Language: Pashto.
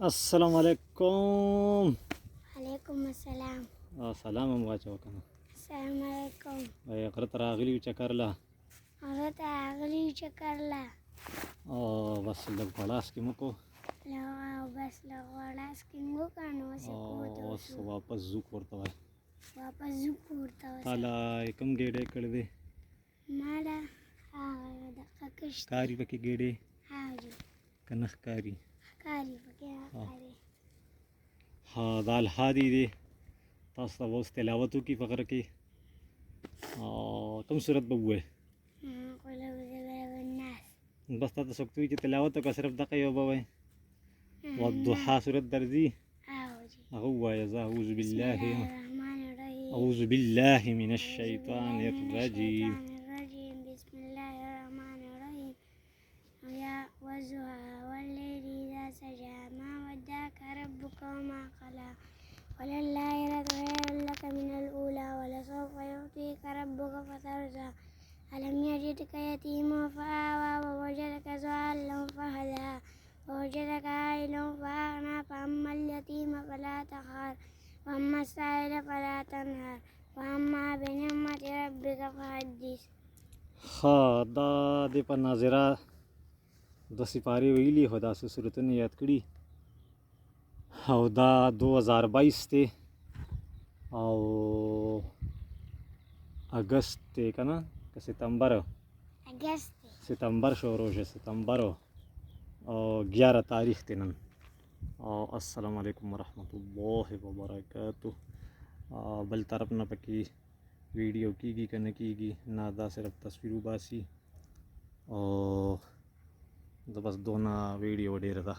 अस्सलाम वालेकुम। वालेकुम अस्सलाम। سلام هم واچو کنه. السلام علیکم. غره ته راغلی یو چکر له غره ته راغلی یو چکر له او بس لږ غلاس کې مو کو او بس له غوړاس کې مو وکړ نو اوس یې کور ته اوس وشو. واپس ځو کور ته وای. واپس ځو کور ته اوس. تاله کوم ګېډې کړی دی؟ ما له هغه دقه کشت ښکاري پکې ګېډې حاجي که نه ښکاري؟ ښکاري پکې ښکاري. ها دا الحادي دی. تاسو ته به اوس تلاوت وکړي په غره کې. کوم صورت به ووایې؟ قل اعوذ برب الناس. بس تا ته څوک ته وایي چې تلاوت وکړه صرف دغه یو به وایې؟ والضحا صورت درځي حاجي. هغه ووایه. زه اعوذ بسم بالله الله الرحمن الرحیم. أعوذ بالله من الشيطان الرجيم. بسم الله الرحمن الرحيم. يا والضحى والليل إذا سجى ما ودعك ربك وما قلى وللآخرة خير لك من الأولى ولسوف يعطيك ربك فترضى ألم يجدك يتيما فآوى ووجدك ضالا فهدى ووجدك عائلا فأغنى فأما اليتيم فلا تقهر وأما السائل فلا تنهر وأما بنعمة ربك فحدث. ها دا د په ناظره د سپارې ویلي خو دا څه صورتونه یاد کړي او دا 2022 دی او اگست دی که نه که ستمبر شروع شه ستمبر او 11 تاریخ دی نن. السلام علیکم ورحمت الله وبرکاتہ. بل طرف نه پکې ویډیو کیږي که نه کیږي نه، دا صرف تصویر وباسي او د بس دونه ویډیو ډېره ده.